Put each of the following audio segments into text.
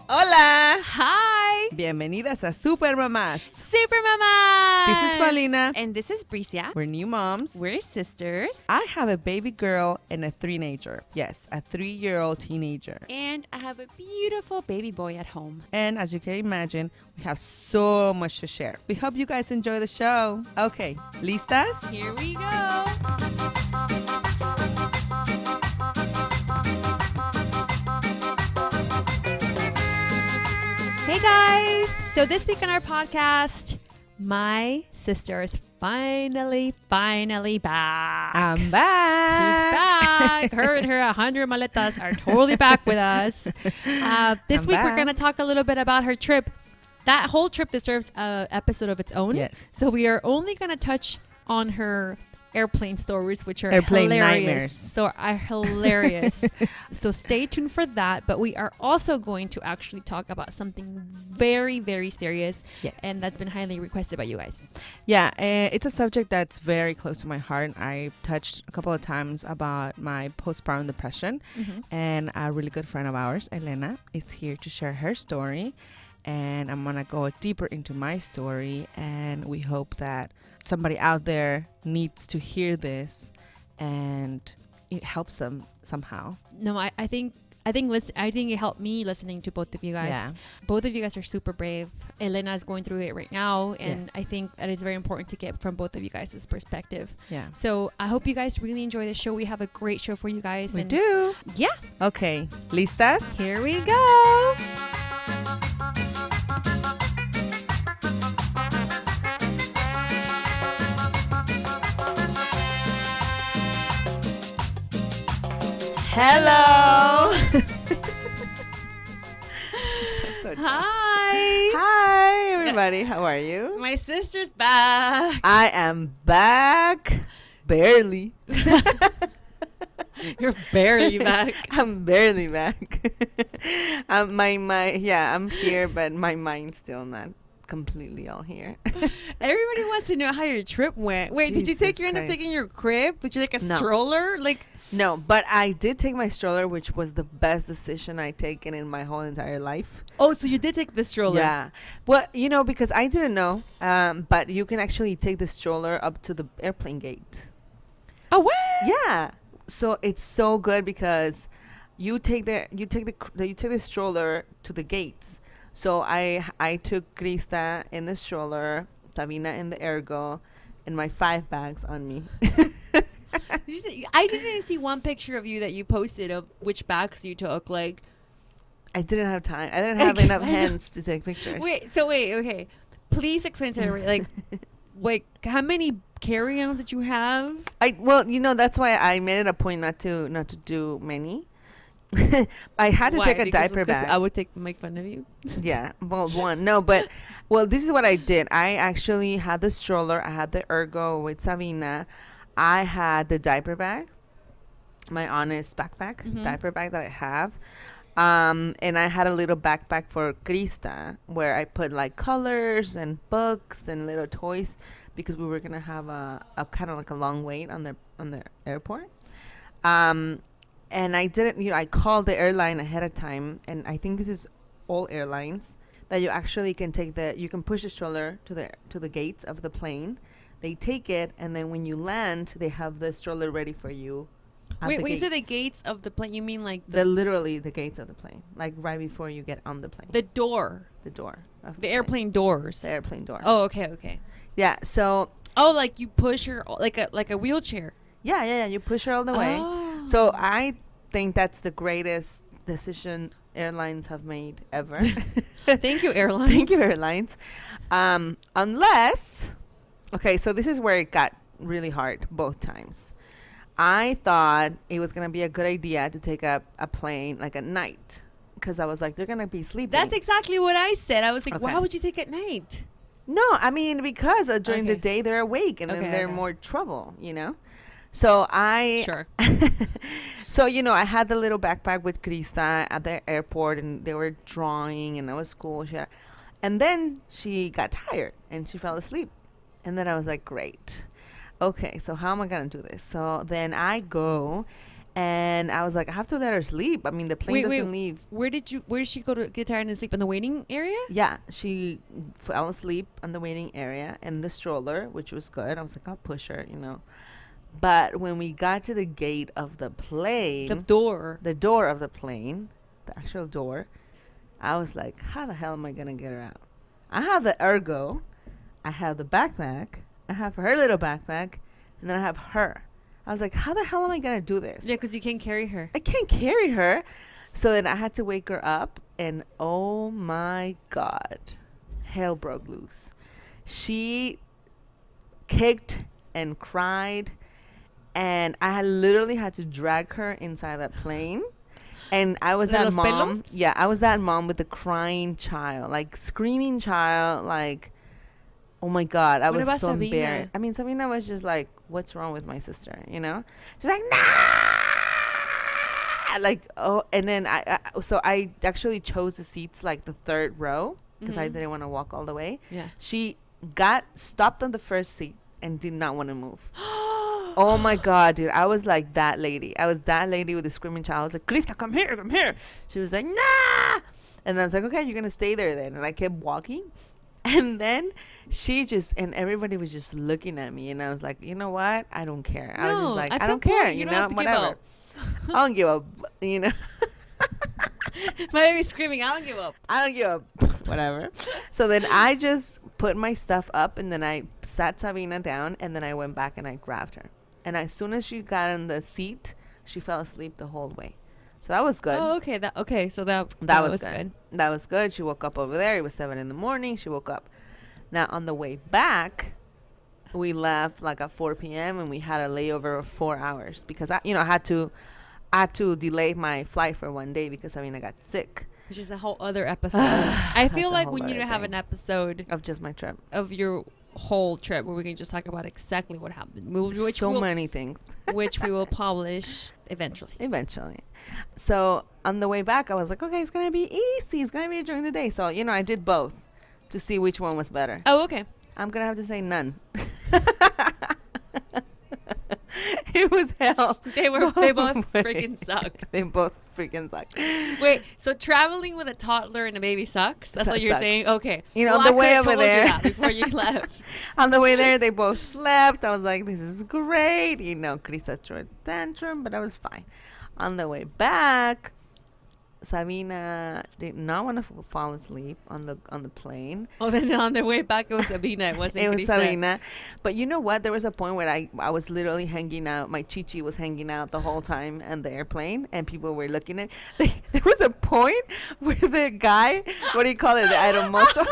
Hola. Hi. Bienvenidas a Super Mamás. Super Mamás. This is Paulina. And this is Bricia. We're new moms. We're sisters. I have a baby girl and a teenager. Yes, a 3-year-old teenager. And I have a beautiful baby boy at home. And as you can imagine, we have so much to share. We hope you guys enjoy the show. Okay, ¿listas? Here we go. Hey guys! So this week on our podcast, my sister is finally back. I'm back. She's back. Her and her 100 maletas are totally back with us. This week we're going to talk a little bit about her trip. That whole trip deserves an episode of its own. Yes. So we are only going to touch on her airplane stories, which are Airplane hilarious. nightmares. So are hilarious. So stay tuned for that. But we are also going to actually talk about something very, very serious. Yes. And that's been highly requested by you guys. Yeah, it's a subject that's very close to my heart. I've touched a couple of times about my postpartum depression. And a really good friend of ours, Elena, is here to share her story. And I'm going to go deeper into my story. And we hope that somebody out there needs to hear this and it helps them somehow. No, I think it helped me listening to both of you guys. Yeah. Both of you guys are super brave. Elena is going through it right now, and Yes. I think that is very important to get from both of you guys' perspective. Yeah. So I hope you guys really enjoy the show. We have a great show for you guys. We do. Yeah. Okay. ¿Listas? Here we go. Hello. Hi. Hi, everybody. How are you? My sister's back. I am back. Barely. You're barely back. I'm barely back. I'm here, but my mind's still not completely all here. Everybody wants to know how your trip went. Wait, did you end up taking your crib? Did you like a stroller? No, but I did take my stroller, which was the best decision I've taken in my whole entire life. Oh, so you did take the stroller? Yeah. Well, because I didn't know, but you can actually take the stroller up to the airplane gate. Oh, what? Yeah. So it's so good because you take the stroller to the gates. So I took Krista in the stroller, Tavina in the ergo, and my 5 bags on me. I didn't see one picture of you that you posted of which bags you took. I didn't have time. I didn't have enough hands to take pictures. Okay. Please explain to everybody, how many carry-ons did you have? That's why I made it a point not to do many. I had to take a diaper bag. I would make fun of you. Yeah. Well, this is what I did. I actually had the stroller. I had the ergo with Savina. I had the diaper bag, my Honest backpack, diaper bag that I have. And I had a little backpack for Krista where I put colors and books and little toys because we were going to have a kind of a long wait on the airport. And I didn't, I called the airline ahead of time. And I think this is all airlines that you actually can you can push the stroller to the gates of the plane. They take it, and then when you land, they have the stroller ready for you. Wait, when you say the gates of the plane, you mean literally the gates of the plane, right before you get on the plane. The door. The door. The airplane doors. The airplane door. Oh, okay. Yeah. So. Oh, you push her like a wheelchair. Yeah. You push her all the way. Oh. So I think that's the greatest decision airlines have made ever. Thank you, airlines. Thank you, airlines. Unless. Okay, so this is where it got really hard both times. I thought it was going to be a good idea to take a plane at night because I was like, they're going to be sleeping. That's exactly what I said. I was like, okay. Why would you take at night? No, I mean, because during the day they're awake and then they're more trouble, So Sure. So, I had the little backpack with Krista at the airport and they were drawing and it was cool. And then she got tired and she fell asleep. And then I was like, great. Okay, so how am I going to do this? So then I go And I was like, I have to let her sleep. I mean, the plane doesn't leave. Where did she go to get tired and sleep? In the waiting area? Yeah, she fell asleep on the waiting area in the stroller, which was good. I was like, I'll push her, you know. But when we got to the gate of the plane, the door of the plane, the actual door, I was like, how the hell am I gonna get her out? I have the ergo, I have the backpack, I have her little backpack, and then I have her. I was like, how the hell am I going to do this? Yeah, because you can't carry her. I can't carry her. So then I had to wake her up. And oh my God, hell broke loose. She kicked and cried. And I literally had to drag her inside that plane. And I was that mom. Pelos? Yeah, I was that mom with the crying child, like screaming child, like, oh my God, I was so embarrassed. I mean, Sabina was just like, what's wrong with my sister? You know? She's like, nah! Like, oh, and then so I actually chose the seats like the third row because I didn't want to walk all the way. Yeah. She got stopped on the first seat and did not want to move. Oh my God, dude. I was like that lady. I was that lady with the screaming child. I was like, Krista, come here, come here. She was like, nah! And I was like, okay, you're going to stay there then. And I kept walking. And then and everybody was just looking at me. And I was like, you know what? I don't care. I was just like, I don't care. You know, whatever. I don't give up. You know? My baby's screaming, I don't give up. I don't give up. Whatever. So then I just put my stuff up. And then I sat Sabina down. And then I went back and I grabbed her. And as soon as she got in the seat, she fell asleep the whole way. So that was good. Oh, okay. So that was good. That was good. She woke up over there. It was 7 a.m. She woke up. Now, on the way back, we left like at 4 p.m. and we had a layover of 4 hours because I had to delay my flight for one day because I got sick. Which is a whole other episode. I feel like we need to have an episode of just my trip, of your whole trip, where we can just talk about exactly what happened. Many things. Which we will publish eventually. So on the way back, I was like, okay, it's going to be easy. It's going to be during the day. So, I did both to see which one was better. Oh, okay. I'm going to have to say none. It was hell. They both freaking sucked. They both freaking sucked. Wait, so traveling with a toddler and a baby sucks? That's what you're saying? Okay. On the way over there. You that before you left. On the way there, they both slept. I was like, this is great. Krista threw a tantrum, but I was fine. On the way back, Sabina did not want to fall asleep on the plane. Oh, then on the way back, it was Sabina. It wasn't It was Sabina. But you know what? There was a point where I was literally hanging out. My chichi was hanging out the whole time on the airplane, and people were looking at me. There was a point where the guy, what do you call it, the aeromozo?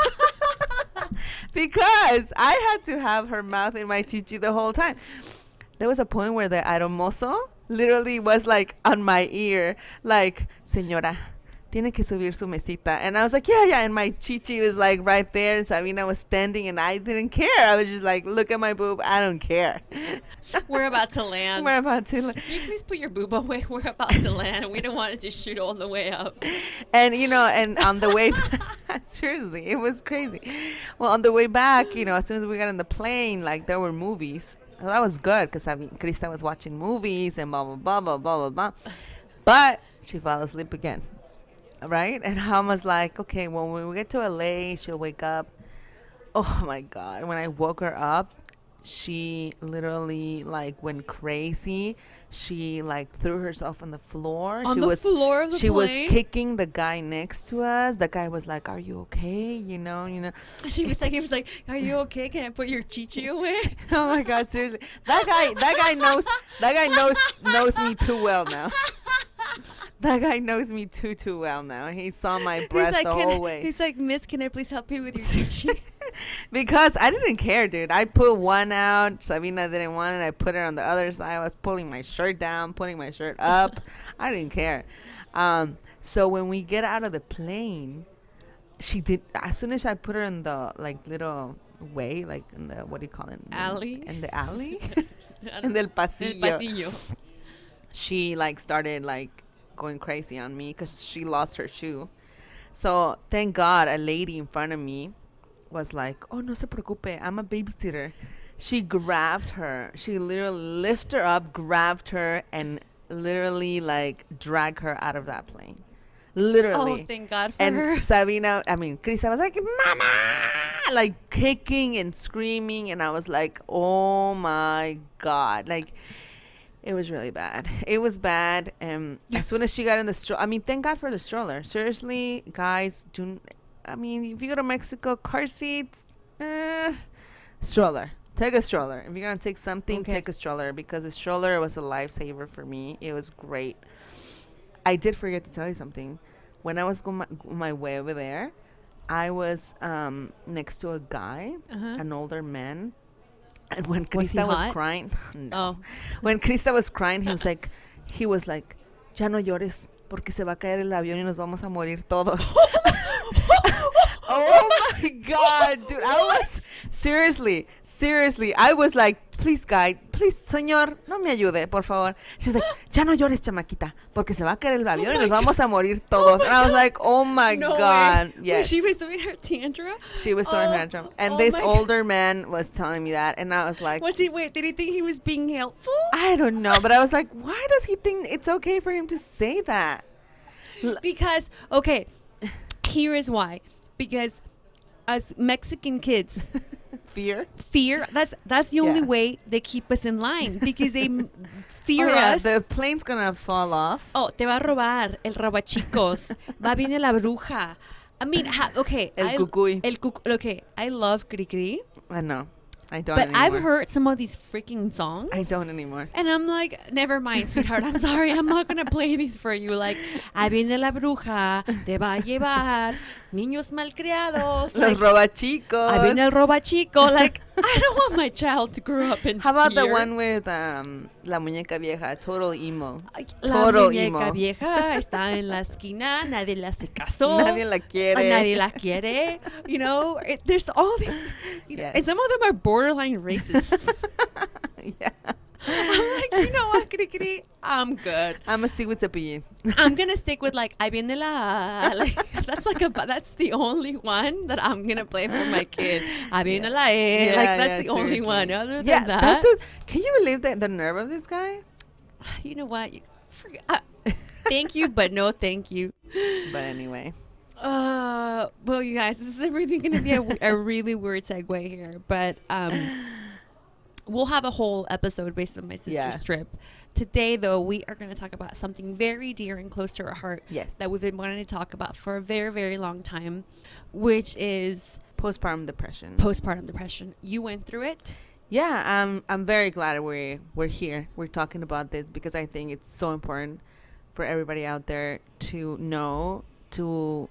Because I had to have her mouth in my chichi the whole time. There was a point where the aeromozo literally was like on my ear, like, señora, tiene que subir su mesita. And I was like, yeah. And my chichi was like right there. And Sabina was standing and I didn't care. I was just like, look at my boob. I don't care. We're about to land. Can you please put your boob away? We're about to land. We don't want to just shoot on the way up. And, and on the way back, seriously, it was crazy. Well, on the way back, as soon as we got on the plane, like there were movies. So that was good because Krista was watching movies and blah, blah, blah, blah, blah, blah, blah. But she fell asleep again. Right? And I was like, okay, well, when we get to LA, she'll wake up. Oh, my God. When I woke her up, she literally, like, went crazy. She, like, threw herself on the floor. On the floor of the plane? She was kicking the guy next to us. The guy was like, are you okay? You know. He was like, are you okay? Can I put your chichi away? Oh, my God, seriously. That guy knows me too well now. That guy knows me too well now. He saw my breast the whole way. He's like, Miss, can I please help you with your chichi? Because I didn't care, dude. I put one out. Sabina didn't want it. I put it on the other side. I was pulling my shirt down, putting my shirt up. I didn't care. So when we get out of the plane, she did. As soon as I put her in the little way, like in the, what do you call it? Alley. In the alley. In el pasillo. She started going crazy on me because she lost her shoe. So thank God a lady in front of me was like, oh, no se preocupe, I'm a babysitter. She grabbed her. She literally lifted her up, grabbed her, and literally like drag her out of that plane. Literally. Oh, thank God for and her. Krista was like, Mama! Like kicking and screaming. And I was like, oh my God. Like, it was really bad. It was bad. And as soon as she got in the stroller, thank God for the stroller. Seriously, guys, if you go to Mexico, car seats, stroller. Take a stroller. If you're going to take something, take a stroller, because the stroller was a lifesaver for me. It was great. I did forget to tell you something. When I was going my way over there, I was next to a guy, an older man. And when Krista was crying, no. When Krista was crying, he was like, ya no llores porque se va a caer el avión y nos vamos a morir todos. Oh my God, dude. I was seriously, I was like, please, guy, please, señor, no me ayude, por favor. She was like, ya no llores, chamaquita, porque se va a caer el avión y nos vamos a morir todos. And I was like, oh my God. Yes. Wait, she was throwing her tantrum? She was throwing her tantrum. And this older man was telling me that. And I was like, did he think he was being helpful? I don't know. But I was like, why does he think it's okay for him to say that? Because, here is why. Because as Mexican kids, fear, that's the only way they keep us in line, because they fear us. The plane's gonna fall off. Oh, te va a robar el robachicos. Va viene la bruja. El cucuy. I love Cricri. I know. I don't But anymore. I've heard some of these freaking songs. I don't anymore. And I'm like, never mind, sweetheart. I'm sorry. I'm not going to play these for you. Like, ahí viene la bruja, te va a llevar, niños malcriados. Los robachicos. Ahí viene el robachico. Like, I don't want my child to grow up in How about fear. the one with La Muñeca Vieja? Total emo. La muñeca vieja está en la esquina. Nadie le hace caso. Nadie la quiere. Nadie la quiere. You know, there's all these. And some of them are borderline racists. Yeah. I'm like, you know what, Cricri? I'm good. I'm gonna stick with Cepillín. I'm gonna stick with like, ahí viene la. Like, that's the only one that I'm gonna play for my kid. Ahí viene la. That's the only one. Other than that. Can you believe the nerve of this guy? You know what? Thank you, but no thank you. But anyway. Well, you guys, this is everything going to be a really weird segue here, but we'll have a whole episode based on my sister's trip. Today, though, we are going to talk about something very dear and close to our heart. Yes. That we've been wanting to talk about for a very, very long time, which is postpartum depression. Postpartum depression. You went through it? Yeah, I'm very glad we're here. We're talking about this because I think it's so important for everybody out there to know, to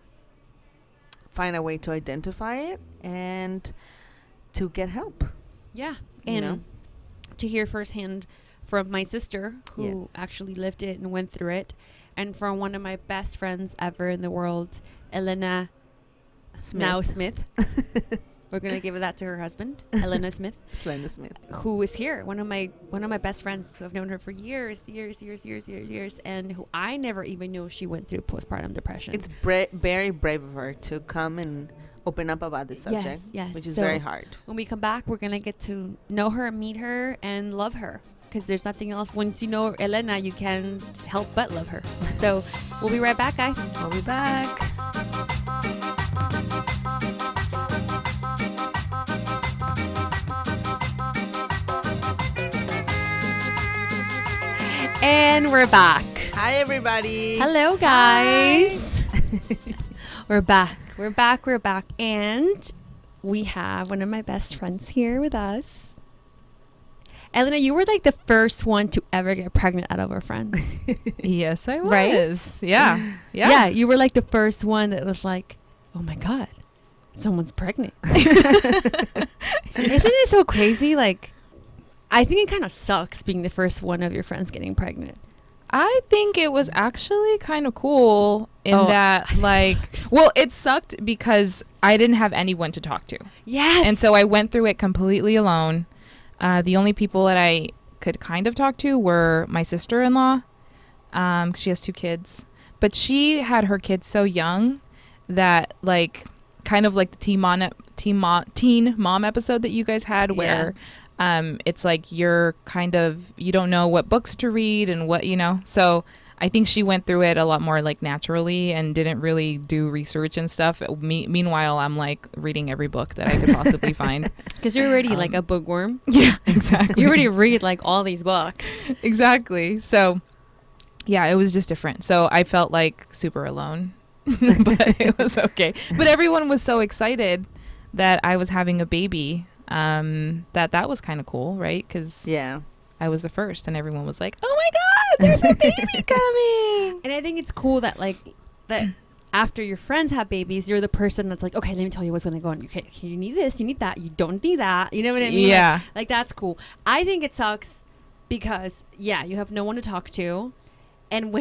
find a way to identify it and to get help. Yeah. And to hear firsthand from my sister who actually lived it and went through it, and from one of my best friends ever in the world, Elena Smith. We're going to give that to her husband, Elena Smith. Elena Smith. Who is here. One of my best friends who I've known her for years, and who I never even knew she went through postpartum depression. It's very brave of her to come and open up about this subject, which is very hard. When we come back, we're going to get to know her, meet her, and love her. Because there's nothing else. Once you know Elena, you can't help but love her. So we'll be right back, guys. We'll be back. And we're back. Hi, everybody. Hello, guys. We're back. And we have one of my best friends here with us. Elena, you were like the first one to ever get pregnant out of our friends. Yes, I was. Right? Yeah. Yeah, you were like the first one that was like, oh my God, someone's pregnant. Isn't it so crazy? Like, I think it kind of sucks being the first one of your friends getting pregnant. I think it was actually kind of cool in that, like, well, it sucked because I didn't have anyone to talk to. Yes. And so I went through it completely alone. The only people that I could kind of talk to were my sister-in-law. She has 2 kids. But she had her kids so young that, like, kind of like the teen mom episode that you guys had where it's like you don't know what books to read and what, so I think she went through it a lot more like naturally and didn't really do research and stuff. Meanwhile, I'm like reading every book that I could possibly find. Because you're already like a bookworm. Yeah, exactly. You already read like all these books. Exactly. So yeah, it was just different. So I felt like super alone, but it was okay. But everyone was so excited that I was having a baby. That was kind of cool, right? Because I was the first, and everyone was like, "Oh my God, there's a baby coming!" And I think it's cool that after your friends have babies, you're the person that's like, "Okay, let me tell you what's gonna go on. Okay, you need this, you need that, you don't need that." You know what I mean? Yeah. Like that's cool. I think it sucks because you have no one to talk to, and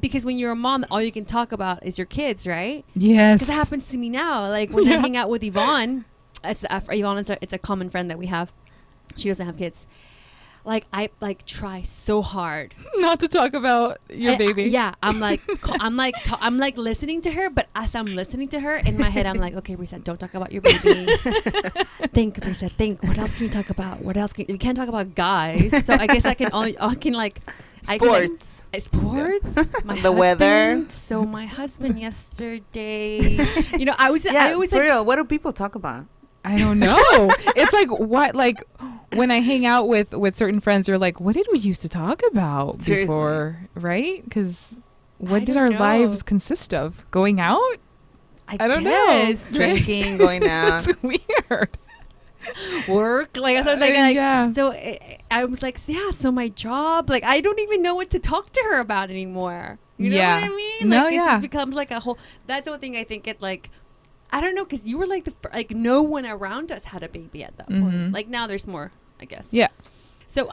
because when you're a mom, all you can talk about is your kids, right? Yes. Because it happens to me now. Like when I hang out with Yvonne, it's a common friend that we have. She doesn't have kids. Like I try so hard not to talk about your baby. I'm like listening to her, but as I'm listening to her in my head, I'm like, okay, Bricia, don't talk about your baby. Think, Bricia, think. What else can you talk about? You can't talk about guys, so I guess I can sports. Sports. My the weather. So my husband yesterday, I always for real. What do people talk about? I don't know. It's like what, like when I hang out with certain friends, they're like, what did we used to talk about before, right? Because what did our lives consist of? Going out? I don't know. Drinking, going out. It's weird. Work, like I was like, so I was like, so my job, like I don't even know what to talk to her about anymore. You know what I mean? Like it just becomes like a whole. That's the one thing I think it like. I don't know, because you were like no one around us had a baby at that point. Like now there's more, I guess. Yeah. So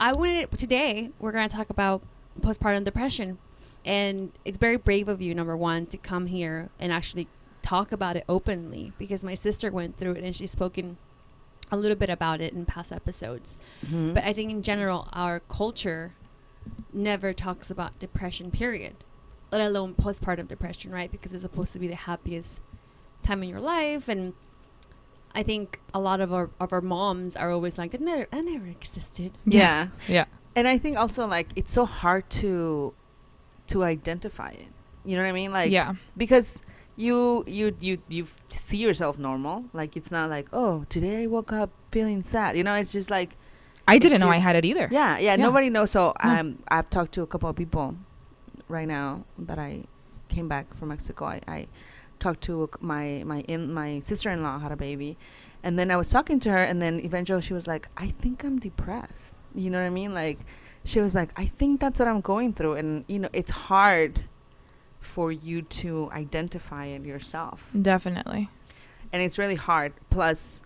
today we're going to talk about postpartum depression, and it's very brave of you, number one, to come here and actually talk about it openly, because my sister went through it and she's spoken a little bit about it in past episodes. But I think in general, our culture never talks about depression, period, let alone postpartum depression, right? Because it's supposed to be the happiest time in your life, and I think a lot of our moms are always like, that never existed. Yeah. And I think also like it's so hard to identify it. You know what I mean? Like, because you see yourself normal. Like it's not like, oh, today I woke up feeling sad. It's just like I didn't know I had it either. Yeah. Nobody knows. So I've talked to a couple of people right now that I came back from Mexico. I talked to my sister-in-law had a baby, and then I was talking to her, and then eventually she was like, I think I'm depressed. You know what I mean? Like she was like, I think that's what I'm going through. And it's hard for you to identify it yourself. Definitely. And it's really hard. Plus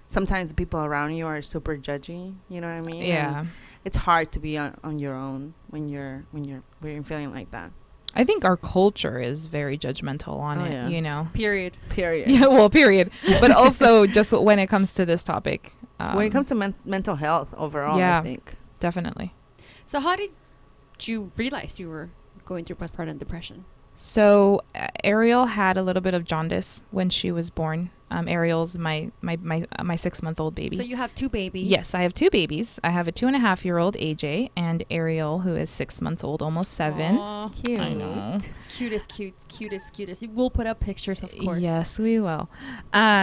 sometimes the people around you are super judgy, you know what I mean? Yeah. And it's hard to be on your own when you're feeling like that. I think our culture is very judgmental on it, Period. Yeah, well, period. But also just when it comes to this topic. When it comes to mental health overall, I think. Definitely. So how did you realize you were going through postpartum depression? So Ariel had a little bit of jaundice when she was born. Ariel's my 6-month-old baby. So you have two babies. Yes, I have two babies. I have a 2.5-year-old AJ and Ariel, who is 6 months old, almost 7. Aww, cute. I know. Cutest. We'll put up pictures, of course. Yes, we will.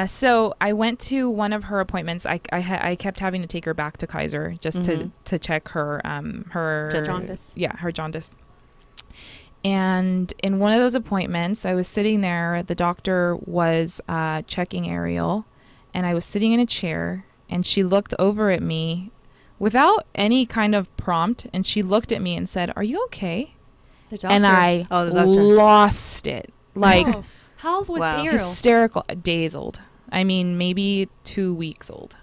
So I went to one of her appointments. I kept having to take her back to Kaiser just to check her jaundice. Yeah, her jaundice. And in one of those appointments, I was sitting there. The doctor was checking Ariel, and I was sitting in a chair, and she looked over at me without any kind of prompt, and she looked at me and said, "Are you okay?" The doctor. And I lost it. Like, how old was Ariel? Hysterical. Days old. I mean, maybe 2 weeks old.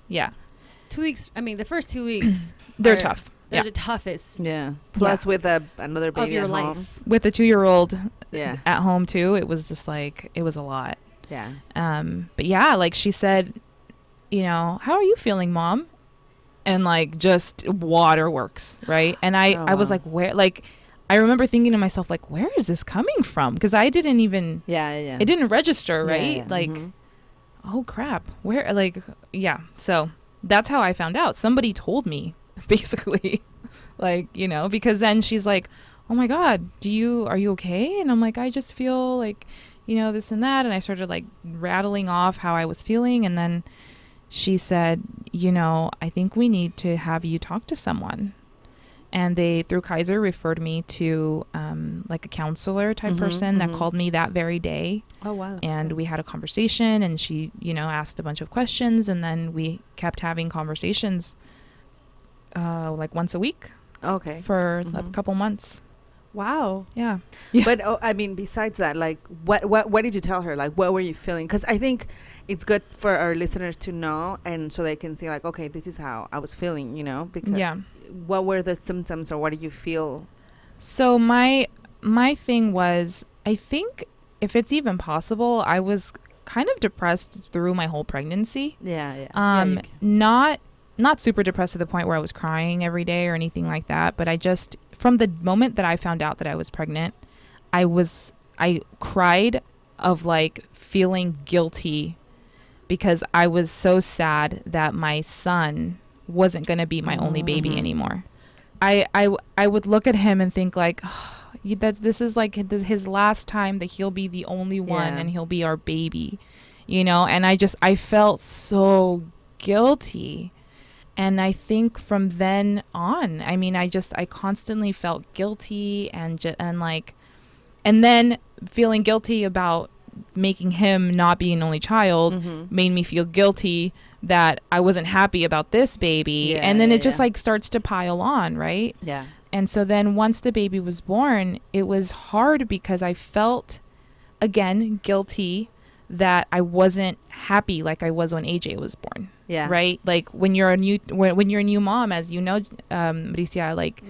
Yeah. 2 weeks. I mean, the first 2 weeks. They're tough. They're the toughest. Yeah. Plus with another baby of your at life. home. With a 2-year-old at home too, it was just like, it was a lot. Yeah. But yeah, like she said, how are you feeling, Mom? And like just waterworks, right? And I was like, where? Like, I remember thinking to myself, like, where is this coming from? Because I didn't even. Yeah. It didn't register, right? Yeah. Like, oh crap, where? Like, yeah. So that's how I found out. Somebody told me, basically. Like, you know, because then she's like, oh my God, are you okay? And I'm like, I just feel like, you know, this and that. And I started like rattling off how I was feeling. And then she said, you know, I think we need to have you talk to someone. And they, through Kaiser, referred me to like a counselor type person that called me that very day. Oh, wow. And we had a conversation, and she, you know, asked a bunch of questions, and then we kept having conversations like once a week. Okay. For a couple months. Wow. Yeah. But I mean, besides that, like, what did you tell her? Like, what were you feeling? Because I think it's good for our listeners to know, and so they can see, like, okay, this is how I was feeling, you know? Because what were the symptoms, or what did you feel? So my thing was, I think if it's even possible, I was kind of depressed through my whole pregnancy. Not super depressed to the point where I was crying every day or anything like that, but I just, from the moment that I found out that I was pregnant, I cried of like feeling guilty because I was so sad that my son wasn't going to be my only baby anymore. I would look at him and think like, oh, that this is like his last time that he'll be the only one and he'll be our baby, you know? And I felt so guilty. And I think from then on, I mean, I constantly felt guilty and then feeling guilty about making him not be an only child made me feel guilty that I wasn't happy about this baby. And then it just like starts to pile on, right? Yeah. And so then once the baby was born, it was hard because I felt, again, guilty that I wasn't happy like I was when AJ was born. Yeah. Right? Like when you're a new mom, as you know, Bricia, like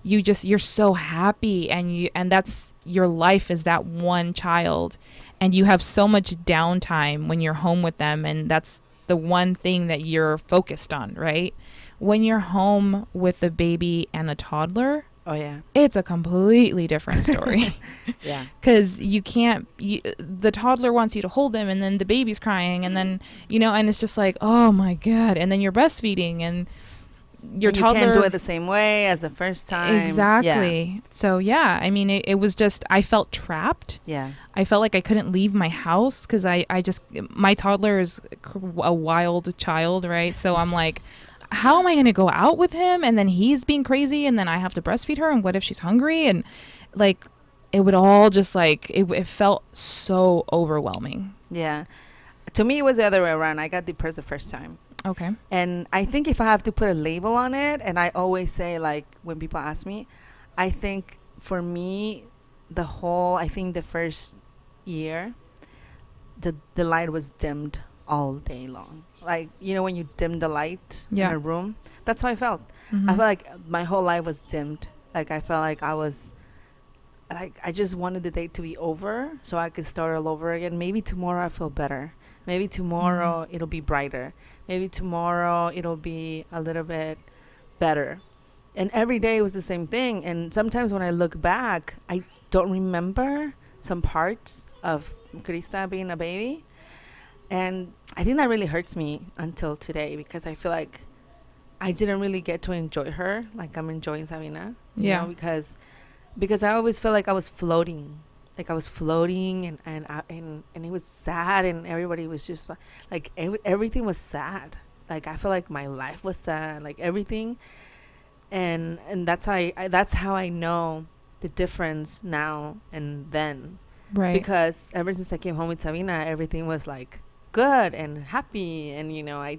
you're so happy and that's your life is that one child, and you have so much downtime when you're home with them, and that's the one thing that you're focused on, right? When you're home with a baby and a toddler, it's a completely different story. Because the toddler wants you to hold him, and then the baby's crying, and then, you know, and it's just like, oh my God. And then you're breastfeeding, and your toddler, you can't do it the same way as the first time. Exactly. So, I mean, it was just, I felt trapped. I felt like I couldn't leave my house because my toddler is a wild child, right? So I'm like, how am I going to go out with him? And then he's being crazy, and then I have to breastfeed her. And what if she's hungry? And like, it would all just like, it felt so overwhelming. Yeah. To me, it was the other way around. I got depressed the first time. Okay. And I think if I have to put a label on it, and I always say, like, when people ask me, I think for me, I think the first year, the light was dimmed all day long. Like, you know, when you dim the light in a room, that's how I felt. I felt like my whole life was dimmed. Like, I felt like I just wanted the day to be over so I could start all over again. Maybe tomorrow I feel better. Maybe tomorrow it'll be brighter. Maybe tomorrow it'll be a little bit better. And every day was the same thing. And sometimes when I look back, I don't remember some parts of Krista being a baby. And I think that really hurts me until today, because I feel like I didn't really get to enjoy her like I'm enjoying Sabina. You know, because I always felt like I was floating. Like I was floating, and it was sad, and everybody was just like everything was sad. Like I feel like my life was sad, like everything. And that's how I know the difference now and then. Right. Because ever since I came home with Sabina, everything was like good and happy, and you know, I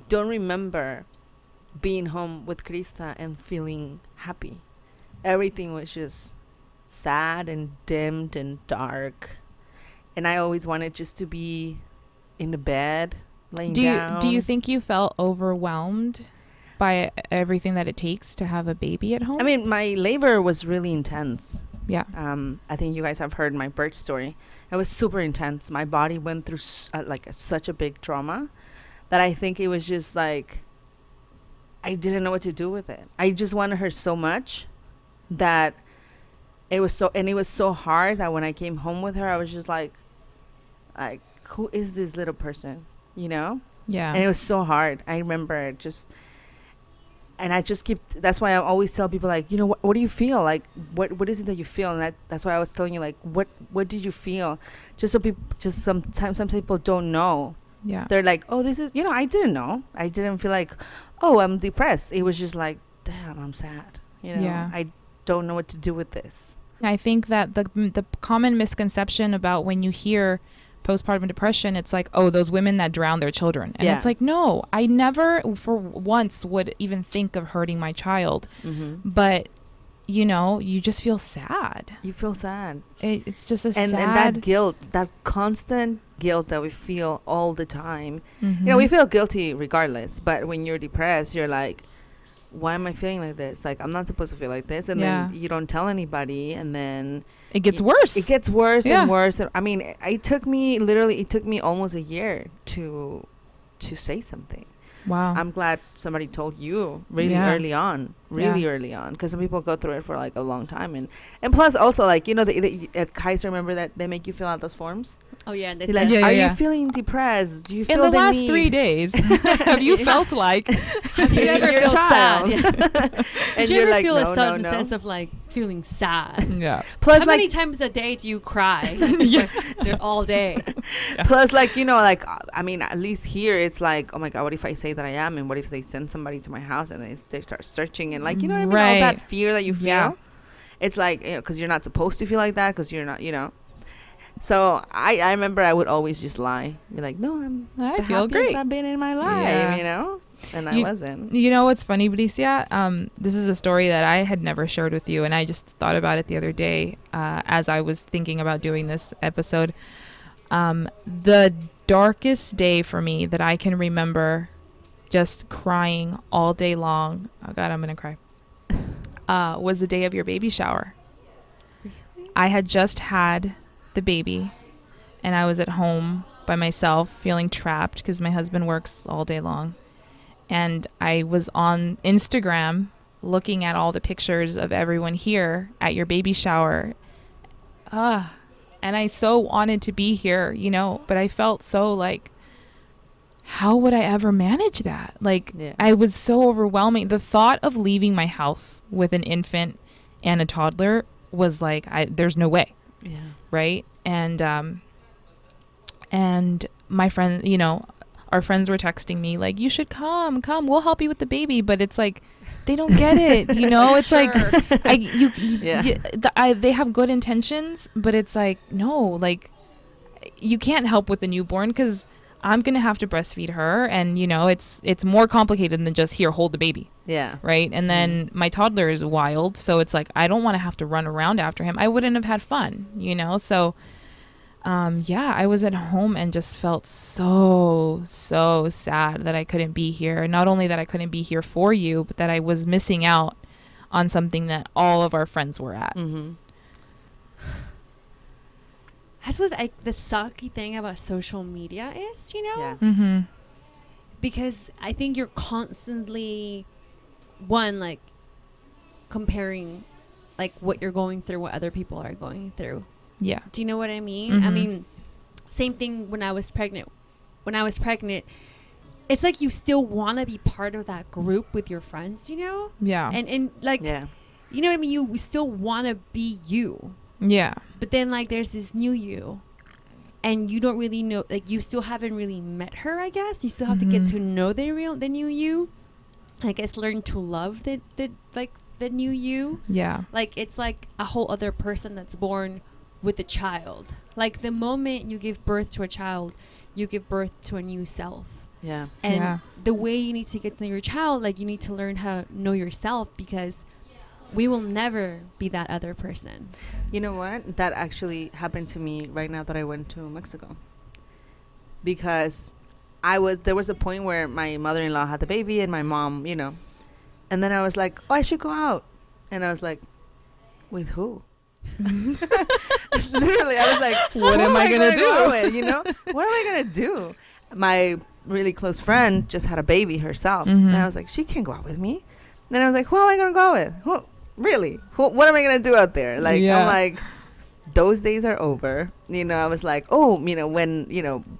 don't remember being home with Krista and feeling happy. Everything was just sad and dimmed and dark, and I always wanted just to be in the bed laying down. Do you think you felt overwhelmed by everything that it takes to have a baby at home? I mean, my labor was really intense. Yeah. I think you guys have heard my birth story. It was super intense. My body went through such a big trauma that I think it was just like I didn't know what to do with it. I just wanted her so much that it was so hard that when I came home with her, I was just like, who is this little person, you know? Yeah. And it was so hard. I remember that's why I always tell people, like, what do you feel? Like, what is it that you feel? And that's why I was telling you, like, what did you feel? Sometimes some people don't know. Yeah. They're like, oh, this is, I didn't know. I didn't feel like, oh, I'm depressed. It was just like, damn, I'm sad. Yeah. I don't know what to do with this. I think that the common misconception about when you hear postpartum depression, it's like, oh, those women that drown their children. And it's like, no, I never for once would even think of hurting my child. Mm-hmm. But, you just feel sad. You feel sad. It's just sad. And that guilt, that constant guilt that we feel all the time. Mm-hmm. We feel guilty regardless. But when you're depressed, you're like, why am I feeling like this? Like, I'm not supposed to feel like this. And then you don't tell anybody. And then it gets worse. It gets worse and worse. I mean, it took me almost a year to say something. Wow. I'm glad somebody told you early on, early on, because some people go through it for like a long time. And plus also, like, at Kaiser, remember that they make you fill out those forms? Oh, yeah. And like, are you feeling depressed? Do you feel in the last 3 days, have you felt like have you ever felt sad? Yeah. And did you you're ever like, feel no, a sudden no, sense of like feeling sad? Yeah. Plus, how many times a day do you cry? They're all day. Plus, like, I mean, at least here it's like, oh my God, what if I say that I am? And what if they send somebody to my house and they start searching? And like, what I mean? All that fear that you feel. Yeah. It's like, because you're not supposed to feel like that, because you're not, So I remember I would always just lie. Be like, no, I the feel happiest great. I've been in my life, And I wasn't. You know what's funny, Bricia? This is a story that I had never shared with you, and I just thought about it the other day as I was thinking about doing this episode. The darkest day for me that I can remember, just crying all day long. Oh God, I'm gonna cry. Was the day of your baby shower. Really? I had just had the baby, and I was at home by myself, feeling trapped because my husband works all day long. And I was on Instagram looking at all the pictures of everyone here at your baby shower. And I so wanted to be here, but I felt so like, how would I ever manage that? Like, I was so overwhelming. The thought of leaving my house with an infant and a toddler was like, there's no way. Yeah. Right. And my friend, our friends were texting me like, you should come, we'll help you with the baby. But it's like, they don't get it. It's sure. like, they have good intentions, but it's like, no, like you can't help with the newborn because I'm going to have to breastfeed her. And, it's more complicated than just here, hold the baby. Yeah. Right. And then my toddler is wild. So it's like, I don't want to have to run around after him. I wouldn't have had fun, So, I was at home and just felt so sad that I couldn't be here. Not only that I couldn't be here for you, but that I was missing out on something that all of our friends were at. Mm-hmm. That's what the sucky thing about social media is, Yeah. Mm-hmm. Because I think you're constantly, like, comparing, like, what you're going through, what other people are going through. Yeah. Do you know what I mean? Mm-hmm. I mean, same thing when I was pregnant. When I was pregnant, it's like you still want to be part of that group with your friends, Yeah. And like, you know what I mean? You still want to be you. Yeah. But then, like, there's this new you. And you don't really know, like, you still haven't really met her, I guess. You still have to get to know the new you. I guess learn to love the new you. Yeah. Like, it's like a whole other person that's born with a child. Like, the moment you give birth to a child, you give birth to a new self. Yeah. And the way you need to get to know your child, like, you need to learn how to know yourself, because we will never be that other person. You know what? That actually happened to me right now that I went to Mexico. Because there was a point where my mother-in-law had the baby and my mom, And then I was like, oh, I should go out. And I was like, with who? Literally, I was like, what am I going to do? What am I going to do? My really close friend just had a baby herself. Mm-hmm. And I was like, she can't go out with me. Then I was like, who am I going to go out with? Who, really? What am I going to do out there? Like, I'm like, those days are over. I was like, oh, when,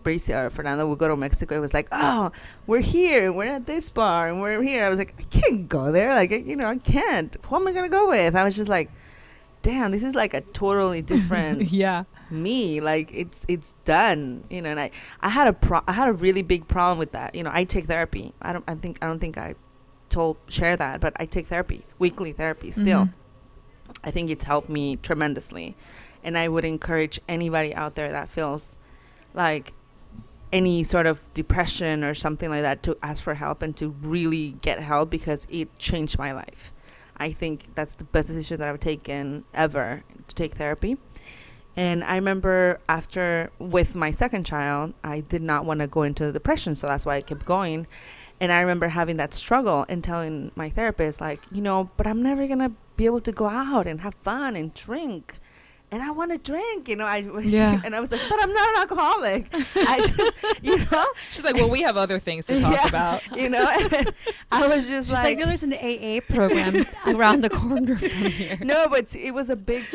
Bricia or Fernando would go to Mexico, it was like, oh, we're here, we're at this bar, and we're here. I was like, I can't go there. Like, I can't. Who am I going to go with? I was just like, damn, this is like a totally different me. Like, it's done. And I had a really big problem with that. I take therapy. I don't think I share that, but I take therapy, weekly therapy still. I think it's helped me tremendously. And I would encourage anybody out there that feels like any sort of depression or something like that to ask for help and to really get help, because it changed my life. I think that's the best decision that I've taken ever, to take therapy. And I remember with my second child, I did not want to go into depression, so that's why I kept going. And I remember having that struggle and telling my therapist, like, but I'm never going to be able to go out and have fun and drink. And I want to drink, and I was like, but I'm not an alcoholic. I just, She's like, well, we have other things to talk about. I was just She's like, no, there's an AA program around the corner from here. No, but it was a big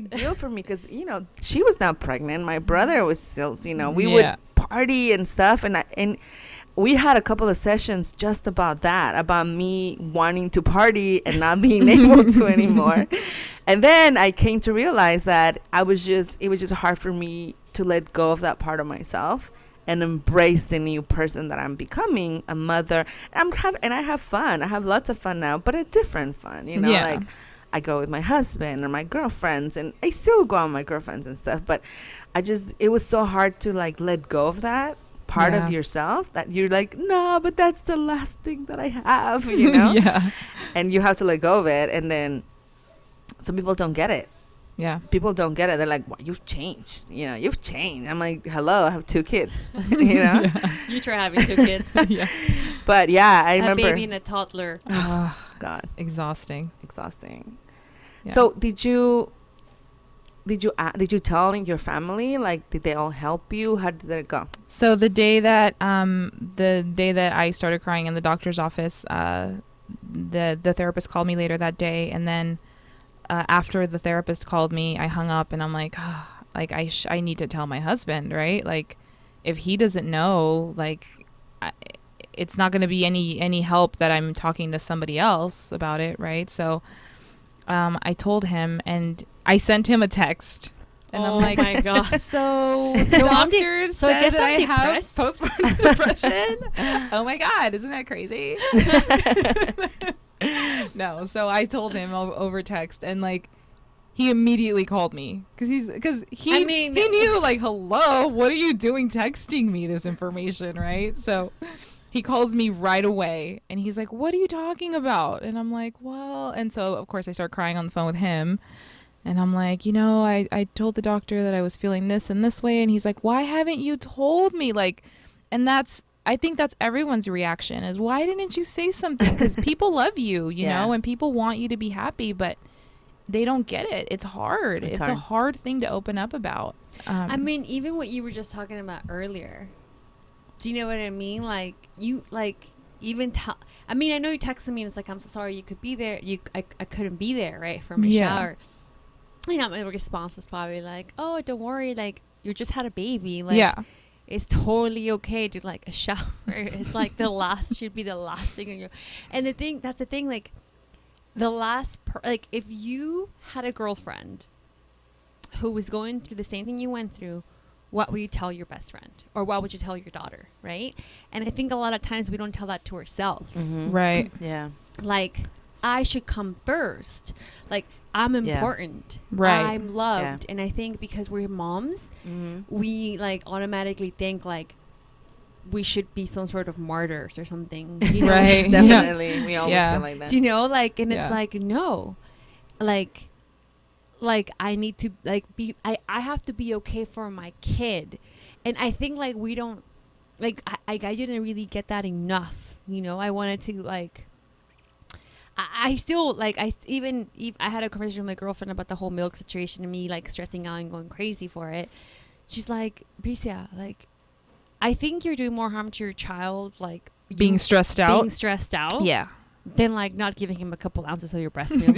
deal for me, because, she was now pregnant. My brother was still, we would party and stuff. And we had a couple of sessions just about that, about me wanting to party and not being able to anymore. And then I came to realize that it was just hard for me to let go of that part of myself and embrace the new person that I'm becoming, a mother. And I have fun. I have lots of fun now, but a different fun, like I go with my husband or my girlfriends, and I still go out with my girlfriends and stuff. But it was so hard to like let go of that part of yourself, that you're like, no, but that's the last thing that I have, and you have to let go of it. And then some people don't get it. People don't get it. They're like, well, you've changed, you've changed. I'm like, hello, I have 2 kids. You try having 2 kids. But I remember a baby and a toddler. Oh God, exhausting. So did you tell your family? Like, did they all help you? How did that go? So the day that I started crying in the doctor's office, the therapist called me later that day, and then after the therapist called me, I hung up, and I'm like, I need to tell my husband, right? Like, if he doesn't know, like, it's not going to be any help that I'm talking to somebody else about it, right? So I told him, and I sent him a text, and I'm like, my God. So doctors said that I have depressed? postpartum depression. Oh my God, isn't that crazy? No, so I told him over text, and like, he immediately called me because he knew, like, hello, what are you doing texting me this information, right? So he calls me right away, and he's like, what are you talking about? And I'm like, well, and so of course I start crying on the phone with him, and I'm like, I told the doctor that I was feeling this and this way, and he's like, why haven't you told me? Like, and I think that's everyone's reaction, is why didn't you say something? Because people love you, you know, and people want you to be happy, but they don't get it. It's hard. It's a hard thing to open up about. I mean, even what you were just talking about earlier. Do you know what I mean? Like, you, like, even tell. I mean, I know you texted me and it's like, I'm so sorry you could be there. I couldn't be there, right, for my shower. My response was probably like, oh, don't worry. Like, you just had a baby. Like, it's totally okay to, like, a shower. It's like should be the last thing on your. And that's the thing, like, the last, like, if you had a girlfriend who was going through the same thing you went through, what would you tell your best friend, or what would you tell your daughter, right? And I think a lot of times we don't tell that to ourselves. Mm-hmm. Right. Yeah. Like, I should come first. Like, I'm important. Right. I'm loved. And I think because we're moms, we, like, automatically think, like, we should be some sort of martyrs or something. You know? Right. Definitely. We always feel like that. Do you know? Like, and it's like, no. Like I need to, like, I have to be okay for my kid. And I think, like, we don't, like, I didn't really get that enough. I wanted to, like, I still, like, I had a conversation with my girlfriend about the whole milk situation and me, like, stressing out and going crazy for it. She's like, Bricia, like, I think you're doing more harm to your child, like, being stressed out. Yeah. Than, like, not giving him a couple ounces of your breast milk.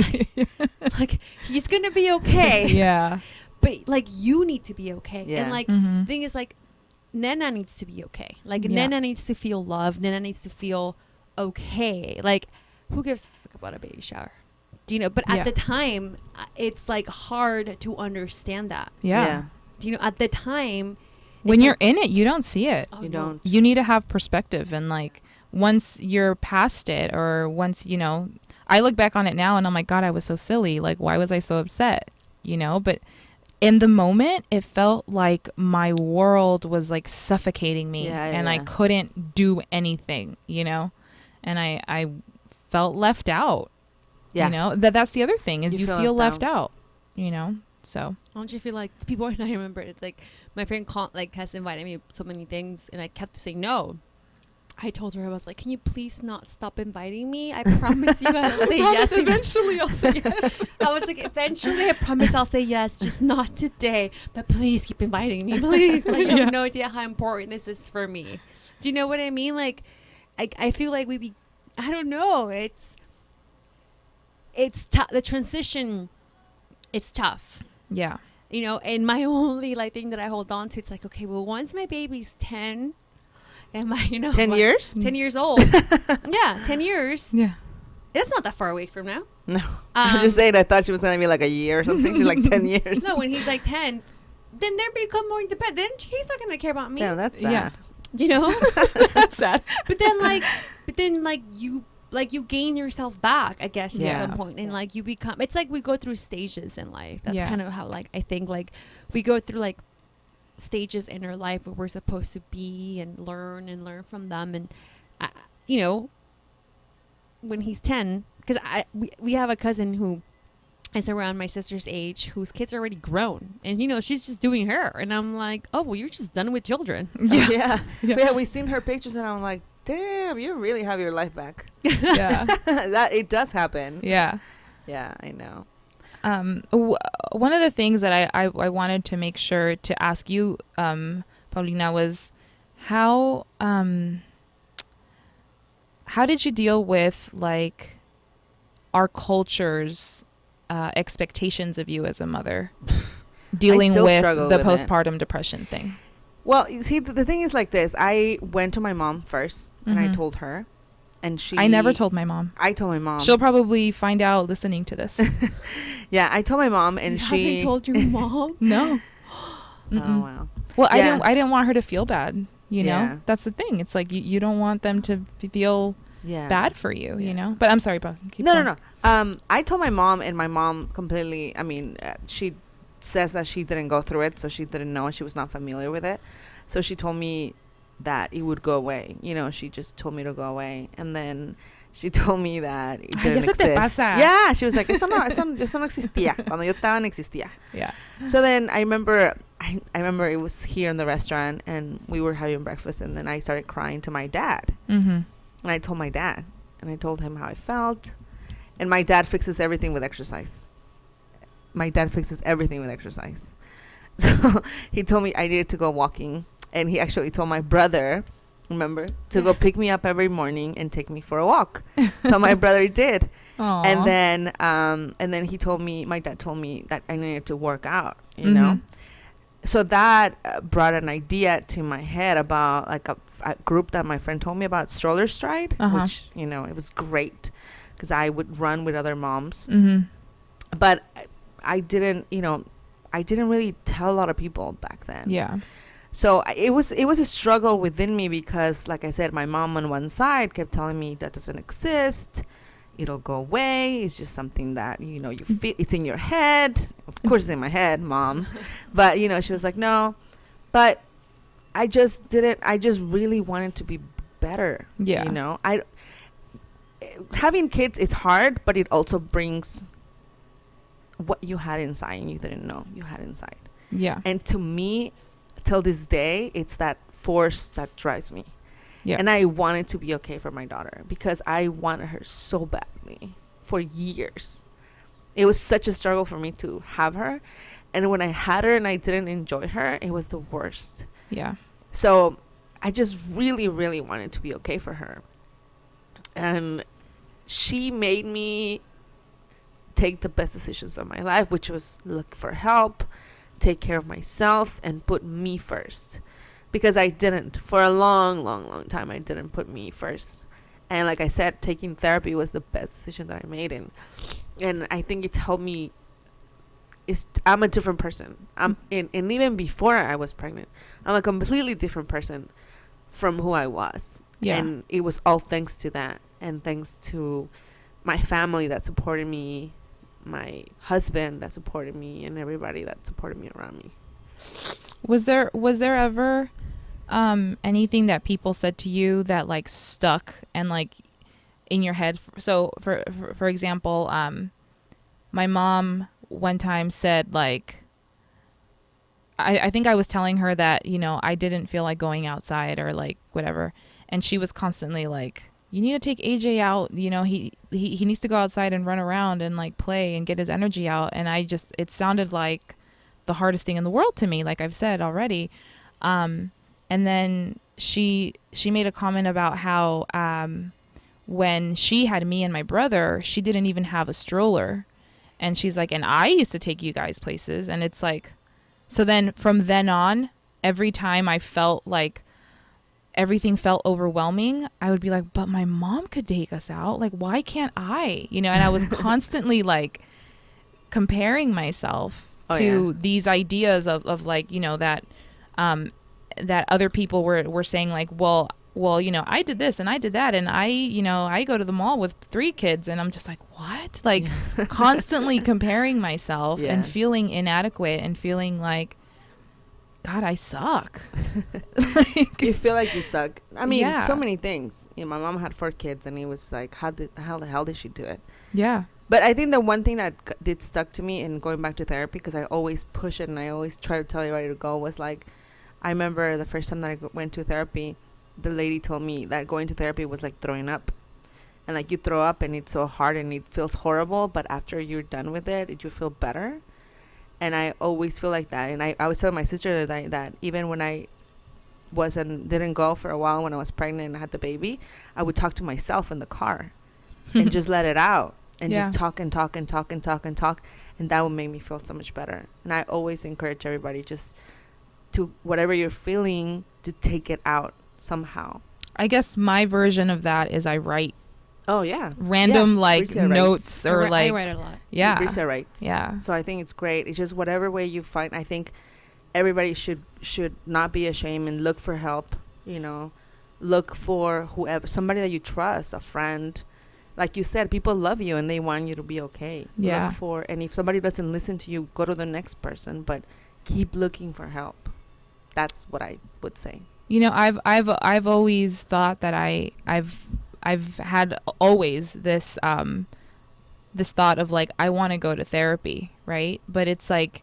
Like, he's gonna be okay. Yeah. but like you need to be okay. Yeah. And like Mhm. the thing is like Nena needs to be okay. Like Yeah. Nena needs to feel loved. Nena needs to feel okay. Like who gives a fuck about a baby shower? Do you know? But Yeah. at the time, it's like hard to understand that. Yeah. Do you know? At the time, When it's you're like, in it, you don't see it. oh, You no. don't. You need to have perspective, and like once you're past it, or once I look back on it now and I'm like, God, I was so silly. Like, why was I so upset? But in the moment, it felt like my world was like suffocating me, and I couldn't do anything, and I felt left out. Yeah. That's the other thing is you feel left out, so. Don't you feel like people? And I remember it's like my friend has invited me to so many things, and I kept saying no. I told her, I was like, can you please not stop inviting me? I promise you I'll say yes. Eventually I'll say yes. I was like, eventually I promise I'll say yes, just not today. But please keep inviting me, please. Like, you have no idea how important this is for me. Do you know what I mean? Like, I feel like I don't know. It's tough. The transition, it's tough. Yeah. And my only thing that I hold on to, it's like, okay, well, once my baby's 10, and 10 years? 10 years old. Yeah, 10 years. Yeah. That's not that far away from now. No. I'm just saying, I thought she was going to be like a year or something. She's like 10 years. No, when he's like 10, then they become more independent. Then he's not going to care about me. Damn, that's sad. Yeah. Do you know? That's sad. But then you gain yourself back, I guess, Yeah. at some point. And you become, it's like we go through stages in life. That's Yeah. kind of how I think we go through stages in our life where we're supposed to be and learn from them. And when he's 10, because we have a cousin who is around my sister's age whose kids are already grown, and she's just doing her, and I'm like, oh well, you're just done with children. Yeah, we seen her pictures and I'm like, damn, you really have your life back. Yeah. That it does happen. Yeah. Yeah, I know. One of the things that I wanted to make sure to ask you, Paulina, was how did you deal with our culture's expectations of you as a mother, dealing with the postpartum depression thing? Well, you see, the thing is like this. I went to my mom first, and I told her, and I never told my mom. I told my mom. She'll probably find out listening to this. Yeah, I told my mom, and she haven't told your mom? No. Oh wow. Well, Yeah. I didn't want her to feel bad. Yeah. That's the thing. It's like you don't want them to feel bad for you. Yeah. But I'm sorry, Paul. No. I told my mom, and my mom completely. I mean, she says that she didn't go through it, so she didn't know. She was not familiar with it, so she told me that it would go away. She just told me to go away, and then she told me that it didn't eso te exist. pasa. Yeah, she was like, eso no existía. Cuando yo estaba, no existía. Yeah. So then I remember it was here in the restaurant, and we were having breakfast, and then I started crying to my dad. Mm-hmm. And I told my dad, and I told him how I felt. And my dad fixes everything with exercise. So he told me I needed to go walking. And he actually told my brother, remember, to go pick me up every morning and take me for a walk. So my brother did. Aww. And then my dad told me that I needed to work out, you know. So that brought an idea to my head about a group that my friend told me about, Stroller Stride, which, it was great because I would run with other moms. Mm-hmm. But I didn't really tell a lot of people back then. Yeah. So it was a struggle within me because, like I said, my mom on one side kept telling me that doesn't exist. It'll go away. It's just something that, you feel. It's in your head. Of course it's in my head, Mom. But, she was like, no. But I just really wanted to be better. Yeah. Having kids, it's hard, but it also brings what you had inside and you didn't know you had inside. Yeah. And to me, till this day, it's that force that drives me. Yeah. And I wanted to be okay for my daughter because I wanted her so badly for years. It was such a struggle for me to have her. And when I had her and I didn't enjoy her, it was the worst. Yeah. So I just really, really wanted to be okay for her. And she made me take the best decisions of my life, which was look for help, take care of myself and put me first, because I didn't. For a long, long, long time, I didn't put me first. And like I said, taking therapy was the best decision that I made. And I think it's helped me. I'm a different person. And even before I was pregnant, I'm a completely different person from who I was. Yeah. And it was all thanks to that, and thanks to my family that supported me, my husband that supported me, and everybody that supported me around me. Was there ever anything that people said to you that like stuck and like in your head? So for example, my mom one time said, like, I think I was telling her that, you know, I didn't feel like going outside or like whatever, and she was constantly like, you need to take AJ out, you know, he needs to go outside and run around and like play and get his energy out. And it sounded like the hardest thing in the world to me, like I've said already. And then she made a comment about how when she had me and my brother, she didn't even have a stroller. And she's like, and I used to take you guys places. And it's like, so then from then on, every time I felt like everything felt overwhelming, I would be like, but my mom could take us out. Like, why can't I? You know, and I was constantly like comparing myself to these ideas of like, you know, that that other people were saying like, well, you know, I did this and I did that, and I go to the mall with 3 kids, and I'm just like, what? Like constantly comparing myself and feeling inadequate and feeling like, God, I suck. Like, you feel like you suck. I mean, so many things. You know, my mom had 4 kids, and it was like, how the hell did she do it? Yeah. But I think the one thing that did stuck to me in going back to therapy, because I always push it and I always try to tell everybody to go, was like, I remember the first time that I went to therapy, the lady told me that going to therapy was like throwing up. And like you throw up and it's so hard and it feels horrible, but after you're done with it, you feel better. And I always feel like that. And I was telling my sister that even when I didn't go for a while when I was pregnant and I had the baby, I would talk to myself in the car and just let it out and just talk and talk and talk and talk and talk. And that would make me feel so much better. And I always encourage everybody just to, whatever you're feeling, to take it out somehow. I guess my version of that is I write. Oh, yeah. Random like Bricia notes writes. or like. I write a lot. Yeah. Bricia writes. Yeah. So I think it's great. It's just whatever way you find. I think everybody should not be ashamed and look for help. You know, look for whoever, somebody that you trust, a friend. Like you said, people love you and they want you to be okay. Yeah. Look for, and if somebody doesn't listen to you, go to the next person. But keep looking for help. That's what I would say. You know, I've always thought that I've had always this this thought of like, I want to go to therapy, right? But it's like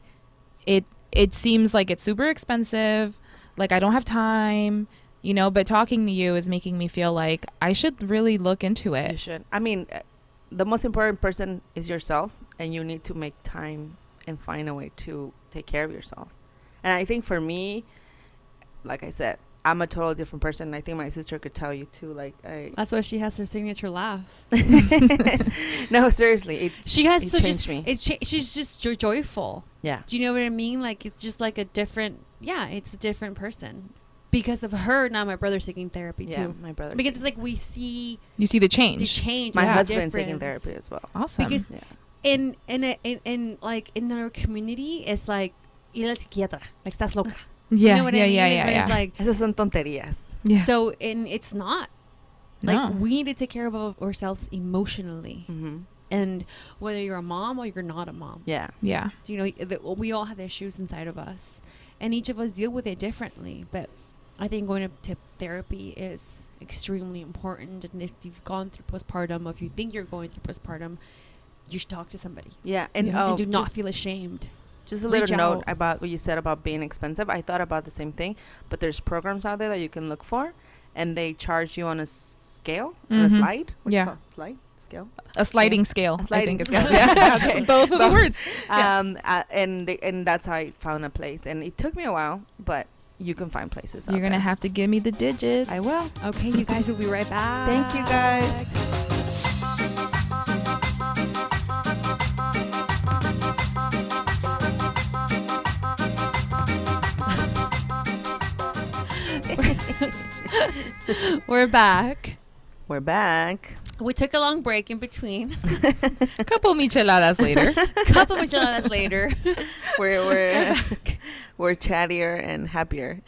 it seems like it's super expensive, like I don't have time, you know, but talking to you is making me feel like I should really look into it. You should. I mean, the most important person is yourself, and you need to make time and find a way to take care of yourself. And I think for me, like I said, I'm a totally different person. And I think my sister could tell you too. Like, that's why she has her signature laugh. No, seriously, she has it such changed me. She's just joyful. Yeah. Do you know what I mean? Like, it's just like a different. Yeah, it's a different person because of her. Now my brother's taking therapy too. My brother. Because it's like we see. You see the change. My the husband's taking difference. therapy as well. Awesome. Because in like in our community, it's like, ir al psiquiatra, like estás loca. Yeah, You know what I mean? yeah. It's like, esas son tonterías. Yeah. so, and it's not. Like, No. we need to take care of ourselves emotionally. Mm-hmm. And whether you're a mom or you're not a mom. Yeah. Yeah. Do you know, we all have issues inside of us. And each of us deal with it differently. But I think going to therapy is extremely important. And if you've gone through postpartum, or if you think you're going through postpartum, you should talk to somebody. Yeah. And, And do not feel ashamed. Just a Reach little note out. about what you said about being expensive. I thought about the same thing, but there's programs out there that you can look for, and they charge you on a scale, on a Mhm. slide. What's it Yeah. called? Slide? Scale? A sliding scale. A sliding I think scale. it's called. Yeah. Okay. Both of the words. And that's how I found a place. And it took me a while, but you can find places out You're going to there. have to give me the digits. I will. Okay, you guys will be right back. Thank you, guys. We're back. We're back. We took a long break in between. Couple micheladas later. Couple micheladas later. We're chattier and happier.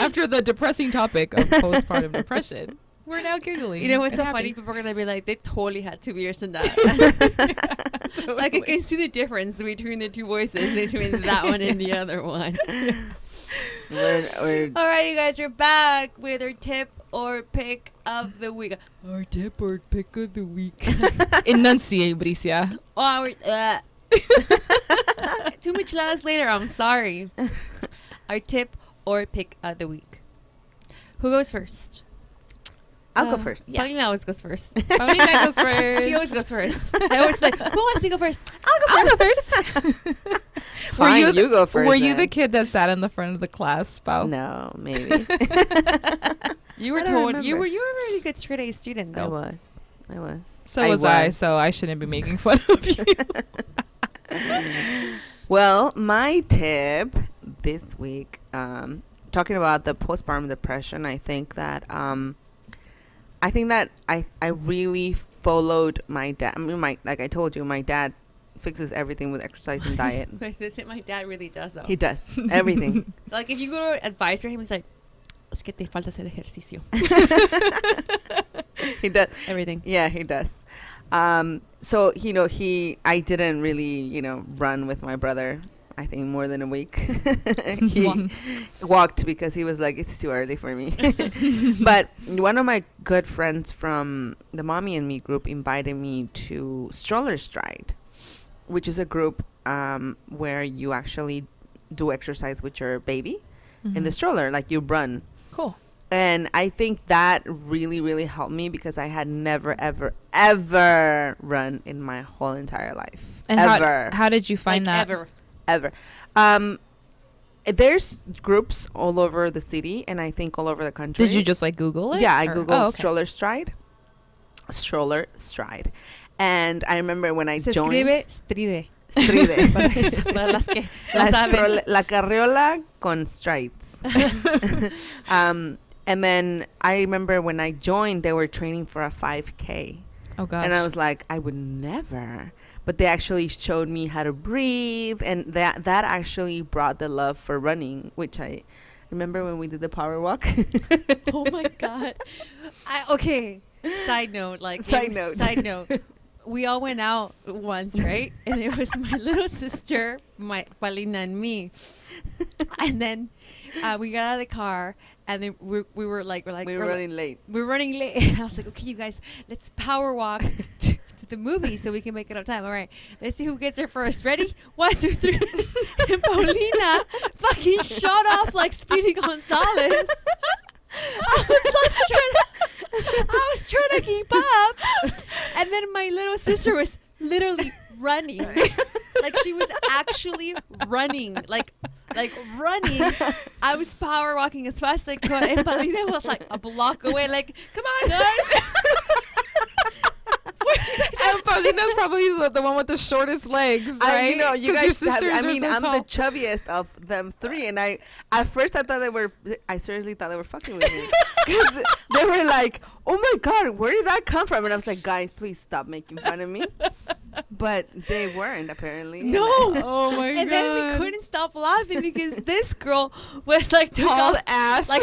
After the depressing topic of postpartum depression, we're now giggling. You know what's so and funny? happy. People are gonna be like, they totally had 2 years in that. Totally. Like I can see the difference between the two voices, between that one and the other one. All right, you guys, we're back with our tip or pick of the week. Our tip or pick of the week. Enunciate, Bricia. Oh, 2 micheladas later. I'm sorry. Our tip or pick of the week. Who goes first? I'll go first. Yeah. Paulina always goes first. Paulina goes first. She always goes first. I always like, who wants to go first? I'll go first. Fine, you go first. Were you then. the kid that sat in the front of the class, Pao? No, maybe. You were told you were a really good straight A student though. I was. So was I, so I shouldn't be making fun of you. Well, my tip this week, talking about the postpartum depression, I think that I really followed my dad. I mean, like I told you, my dad fixes everything with exercise and diet. My dad really does though. He does everything. Like if you go to advice for him, it's like, es que te falta hacer ejercicio. He does everything. Yeah, he does. So I didn't really run with my brother. I think more than a week. He walked because he was like, it's too early for me. But one of my good friends from the Mommy and Me group invited me to Stroller Stride, which is a group where you actually do exercise with your baby in the stroller, like you run. Cool. And I think that really, really helped me because I had never, ever, ever run in my whole entire life. And ever. How did you find that? Ever. There's groups all over the city and I think all over the country. Did you just like Google it? Yeah, I Googled Stroller Stroller Stride. And I remember when I Se joined. escribe stride. Stride. Para las que no saben. La carriola con strides. And then I remember when I joined, they were training for a 5K. Oh, gosh. And I was like, I would never. But they actually showed me how to breathe. And that actually brought the love for running, which I remember when we did the power walk. Oh, my God. Okay. Side note. Side note. We all went out once, right? And it was my little sister, my Paulina and me. And then we got out of the car, and then we were running late. We're running late. And I was like, okay, you guys, let's power walk to the movie so we can make it on time. All right, let's see who gets there first. Ready? 1, 2, 3. And Paulina fucking shot off like Speedy Gonzalez. I was trying to keep up, and then my little sister was literally running, like she was actually running, like running. I was power walking as fast as I could, and Paulina was like a block away, like, come on, guys. And Paulina's probably the one with the shortest legs, right? You guys have, I'm tall. the chubbiest of them three, and at first I seriously thought they were fucking with me because they were like, oh my God, where did that come from? And I was like, guys, please stop making fun of me. But they weren't, apparently. No. Oh my God. And then we couldn't stop laughing because this girl was like hauled ass and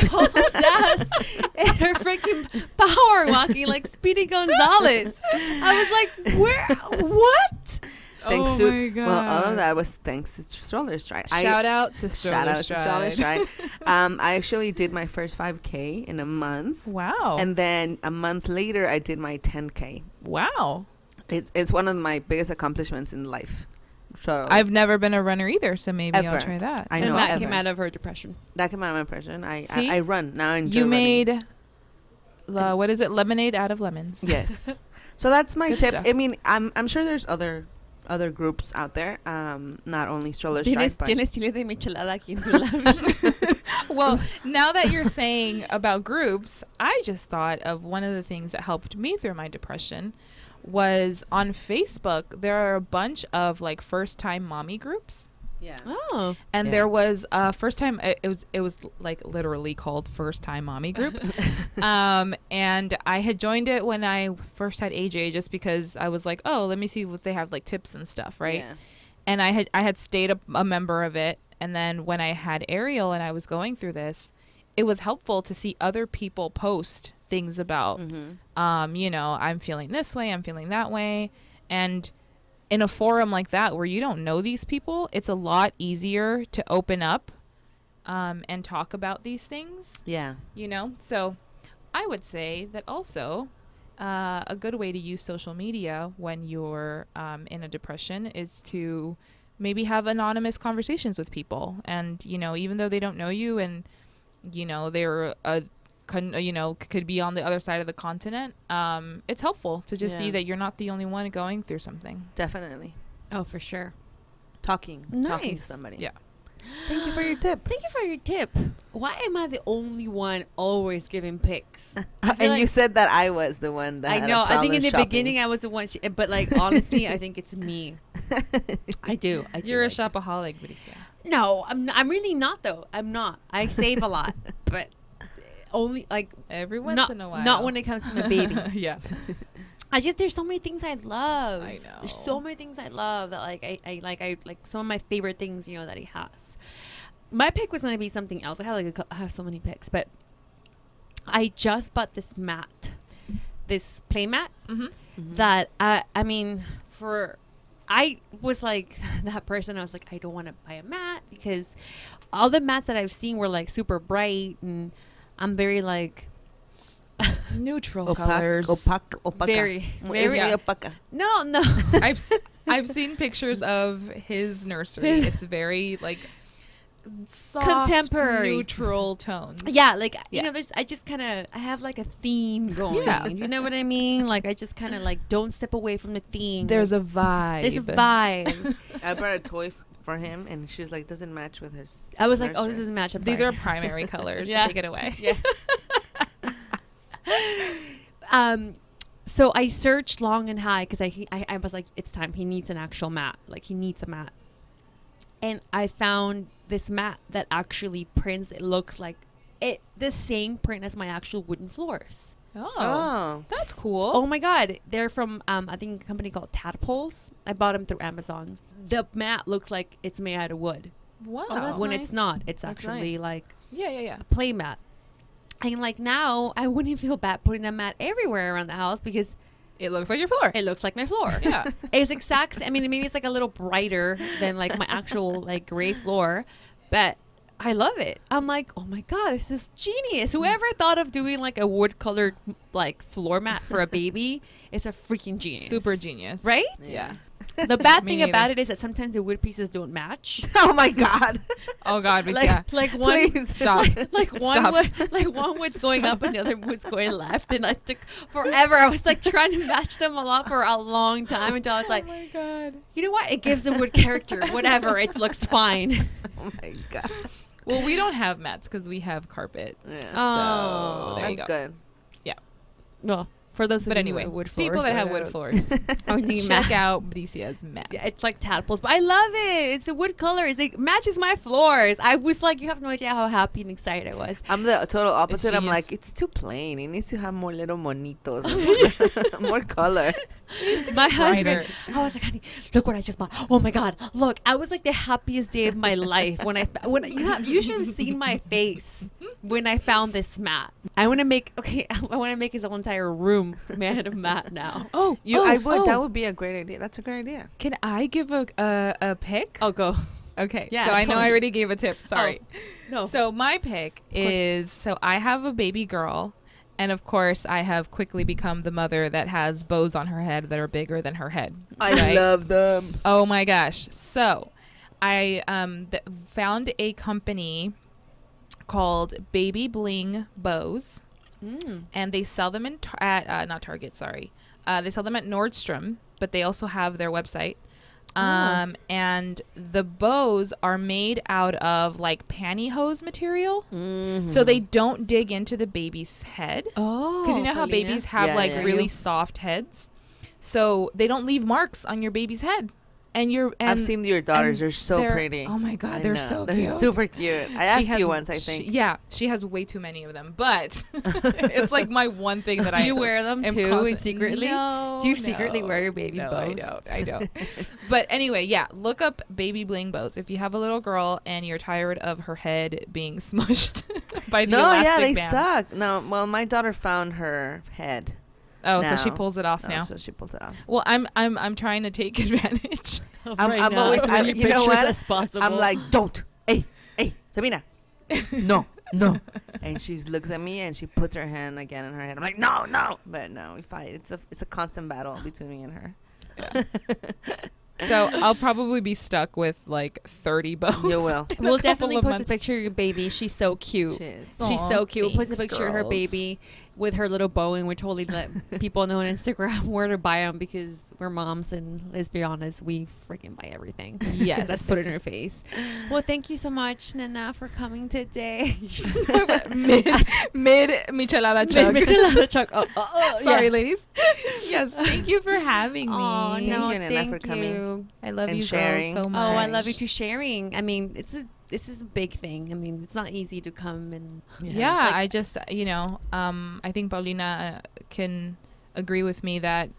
her freaking power walking like Speedy Gonzalez. I was like, what? Thanks oh to my God. Well, all of that was thanks to Stroller Stride. Shout out to Stroller Stride. I actually did my first 5K in a month. Wow. And then a month later, I did my 10K. Wow. It's one of my biggest accomplishments in life. So I've never been a runner either, so maybe Ever. I'll try that. I And know. that came out of her depression. That came out of my depression. See? I run now. I enjoy You running. made what is it? Lemonade out of lemons. Yes. So that's my Good tip. stuff. I mean, I'm sure there's other groups out there. Not only Stroller Stride, but Tienes chile de michelada aquí en tu labio. Well, now that you're saying about groups, I just thought of one of the things that helped me through my depression was on Facebook. There are a bunch of like first time mommy groups. Yeah. Oh. And there was first time it was like literally called First Time Mommy Group. And I had joined it when I first had AJ just because I was like, oh, let me see what they have, like tips and stuff, right? Yeah. And I had stayed a member of it, and then when I had Ariel and I was going through this, it was helpful to see other people post things about you know, I'm feeling this way, I'm feeling that way. And in a forum like that where you don't know these people, it's a lot easier to open up and talk about these things. Yeah. You know? So I would say that also a good way to use social media when you're in a depression is to maybe have anonymous conversations with people. And, you know, even though they don't know you and, you know, they're you know, could be on the other side of the continent, it's helpful to just see that you're not the only one going through something. Definitely. Oh, for sure. Talking to somebody. Yeah. Thank you for your tip. Thank you for your tip. Why am I the only one always giving pics? And you said that I was the one that I had know. a problem I think in the shopping. beginning I was the one, but like honestly, I think it's me. I do. You're a shopaholic, Bricia. No, I'm really not though. I'm not. I save a lot, but only like Every once in a while. Not when it comes to my baby. Yeah. There's so many things I love. I know. There's so many things I love that I like some of my favorite things, you know, that he has. My pick was going to be something else. I have so many picks, but I just bought this mat, this play mat that I mean, I was like that person. I was like, I don't want to buy a mat because all the mats that I've seen were like super bright, and I'm very like neutral colors. Opaca. Very opaca. No. I've seen pictures of his nursery. It's very like soft, contemporary, neutral tones. Yeah, like you know, I have like a theme going. Yeah. You know what I mean? Like I just kind of like don't step away from the theme. There's a vibe. There's a vibe. I brought a toy for him, and she was like, doesn't match with his. I was like, oh, this doesn't match. These are primary colors. Yeah. Take it away. Yeah. So I searched long and high because I was like, it's time. He needs an actual mat. Like he needs a mat. And I found this mat that actually prints. It looks like the same print as my actual wooden floors. Oh, that's cool. Oh my God. They're from, I think a company called Tadpoles. I bought them through Amazon. The mat looks like it's made out of wood. Wow. that's When nice. it's not. It's That's actually nice. like Yeah. a play mat. And like now, I wouldn't feel bad putting that mat everywhere around the house because It looks like your floor. it looks like my floor. Yeah. It's exact. I mean, maybe it's like a little brighter than like my actual like gray floor, but I love it. I'm like, oh my God, this is genius. Whoever thought of doing like a wood colored like floor mat for a baby is a freaking genius. Super genius. Right? Yeah. The bad Me thing neither. about it is that sometimes the wood pieces don't match. Oh my God. Oh God, Bricia. Like one, Please Stop. like one Stop. wood, like one wood's going up and the other wood's going left, and I took forever. I was like trying to match them a lot for a long time until I was like, Oh my God. you know what? It gives the wood character. Whatever, it looks fine. Oh my God. Well, we don't have mats because we have carpet. Yeah. Oh, there you That's go. good. Well, for those But of you who anyway, have wood floors, people that I have don't wood know. floors, I would think check out Bricia's mat. Yeah, it's like tadpoles, but I love it. It's the wood colors. It matches my floors. I was like, you have no idea how happy and excited I was. I'm the total opposite. I'm genius. like, it's too plain. It needs to have more little monitos, more color. My Brighter. husband, I was like, honey, look what I just bought. Oh my God, look! I was like the happiest day of my life when you should have seen my face when I found this mat. I want to make his whole entire room made of mat now. Oh, I would. That would be a great idea. That's a great idea. Can I give a pick? I'll go. Okay. Yeah, So I know totally. I already gave a tip. Sorry. No. So my pick is, so I have a baby girl, and of course I have quickly become the mother that has bows on her head that are bigger than her head. I right? love them. Oh my gosh. So I found a company called Baby Bling Bows, and they sell them at not Target, sorry. They sell them at Nordstrom, but they also have their website. And the bows are made out of like pantyhose material, so they don't dig into the baby's head. Oh, Because you know how Paulina? babies have Yeah, like yeah. really soft heads, so they don't leave marks on your baby's head. I've seen your daughters. They're so they're- pretty. Oh my God, they're so They're cute. super cute. I asked you once, I think. She has way too many of them, but it's like my one thing that Do you wear them too secretly? No, Do you secretly wear your baby's bows? I don't. But anyway, yeah, look up baby bling bows. If you have a little girl and you're tired of her head being smushed by the elastic they bands. suck. No, well, my daughter found her head. Oh, so she now. pulls it off now. So she pulls it off. Well, I'm trying to take advantage. I'm always, you know what? I'm like, don't. Hey, Sabina. No. And she looks at me and she puts her hand again in her head. I'm like, no. But no, we fight. It's a constant battle between me and her. Yeah. So I'll probably be stuck with like 30 bows. You will. We'll definitely post a picture of your baby. She's so cute. She is. She's so cute. We'll post a Thanks, picture of her girls. baby with her little bow, and we totally let people know on Instagram where to buy them because we're moms, and let's be honest, we freaking buy everything. Yes. Let's put it in her face. Well, thank you so much, Nena, for coming today. mid michelada chug. Michelada chug. Sorry, yeah. ladies. Yes, thank you for having me. Oh, Thank no, you, Nena, thank for coming. you. I love And you sharing. girls so Oh, much. I love you too. Sharing. I mean, this is a big thing. I mean, it's not easy to come and Yeah, Like- I just, I think Paulina can agree with me that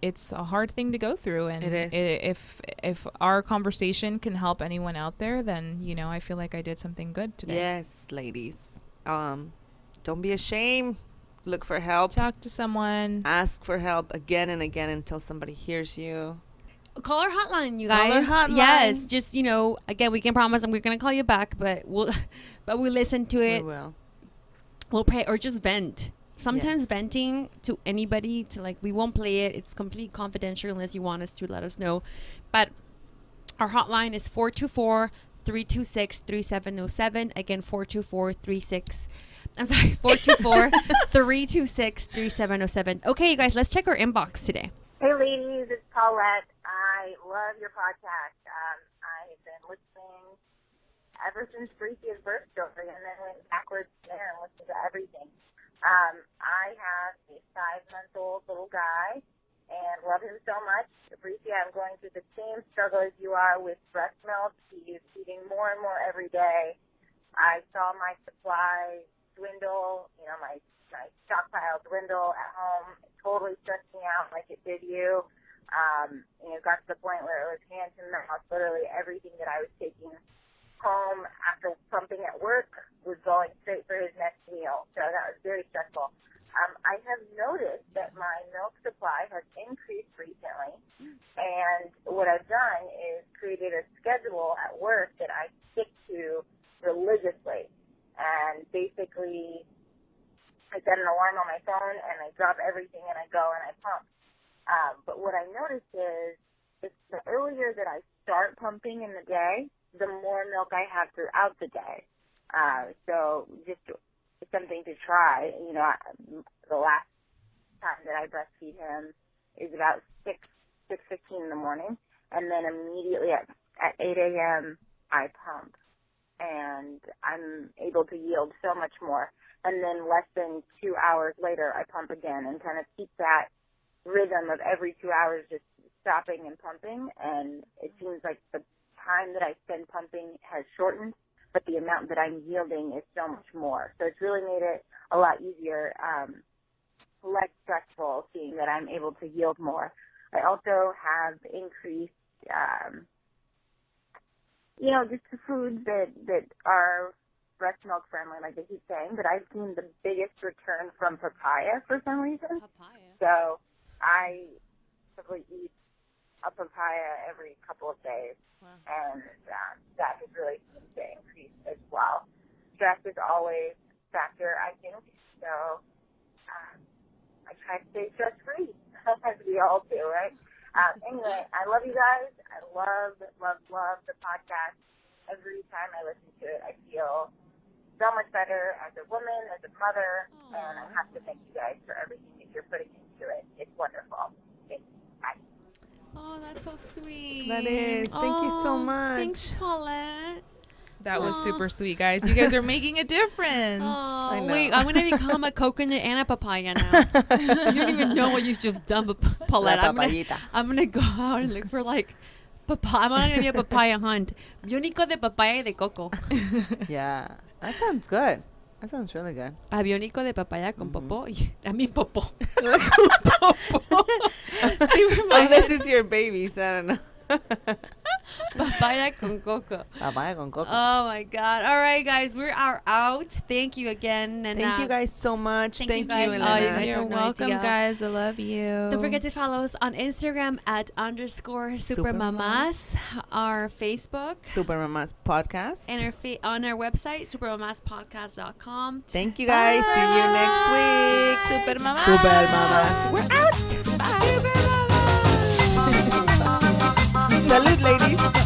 it's a hard thing to go through. And It is. if our conversation can help anyone out there, then, I feel like I did something good today. Yes, ladies. Don't be ashamed. Look for help. Talk to someone. Ask for help again and again until somebody hears you. call our hotline, you Call guys. our hotline. Yes, just again, we can promise we're gonna call you back, but we'll listen to We it. will. We'll pray or just vent. Sometimes Yes. venting to anybody we won't play it. It's completely confidential unless you want us to let us know. But our hotline is 424-326-3707. Again, 424-326-3707. Okay, you guys, let's check our inbox today. Hey, ladies, it's Paulette. I love your podcast. I have been listening ever since Bricia's birth story, and then went backwards there and listened to everything. I have a 5-month-old little guy and love him so much. Bricia, I'm going through the same struggle as you are with breast milk. He's eating more and more every day. I saw my supply dwindle, my stockpile dwindle at home. It totally stressed me out like it did you. Got to the point where it was hand to mouth. Literally everything that I was taking home after pumping at work was going straight for his next meal. So that was very stressful. I have noticed that my milk supply has increased recently, and what I've done is created a schedule at work that I stick to religiously. And basically, I set an alarm on my phone, and I drop everything, and I go and I pump. But what I noticed is the earlier that I start pumping in the day, the more milk I have throughout the day. So just something to try. The last time that I breastfeed him is about 6:15 in the morning, and then immediately at 8 a.m. I pump, and I'm able to yield so much more. And then less than 2 hours later, I pump again and kind of keep that rhythm of every 2 hours just stopping and pumping. And it seems like the time that I spend pumping has shortened, but the amount that I'm yielding is so much more. So it's really made it a lot easier, less stressful, seeing that I'm able to yield more. I also have increased, just the foods that are breast milk friendly, like they keep saying, but I've seen the biggest return from papaya for some reason. So I typically eat a papaya every couple of days, and that has really seemed to increase as well. Stress is always a factor, I think, so I try to stay stress-free, as we all do, right? Anyway, I love you guys. I love the podcast. Every time I listen to it, I feel so much better as a woman, as a mother, and I have to thank you guys for everything that you're putting into it. It's wonderful. Thanks. Bye. Oh, that's so sweet. That is. Thank you so much. Thanks, Paulette. That was super sweet, guys. You guys are making a difference. Oh, know. wait, I'm going to become a coconut and a papaya now. You don't even know what you've just done, Paulette. I'm gonna go out and look for like papaya. I'm going to be a papaya hunt. Biónico de papaya y de coco. Yeah, that sounds good. That sounds really good. Aviónico de papaya con popo. I mean popo. Unless it's your baby, so I don't know. Papaya con coco. Papaya con coco. Oh my God. All right, guys, we are out. Thank you again, Nena. Thank you guys so much. Thank Thank you guys. you, Oh, you Elena. guys You're have no welcome, idea. guys. I love you. Don't forget to follow us on Instagram at _Super Super Mamás, our Facebook, Super Mamás Podcast. and on our website, supermamaspodcast.com. Thank you guys. See you next week. Super Mamás. Super Mamás. We're out. Bye. Salud, ladies.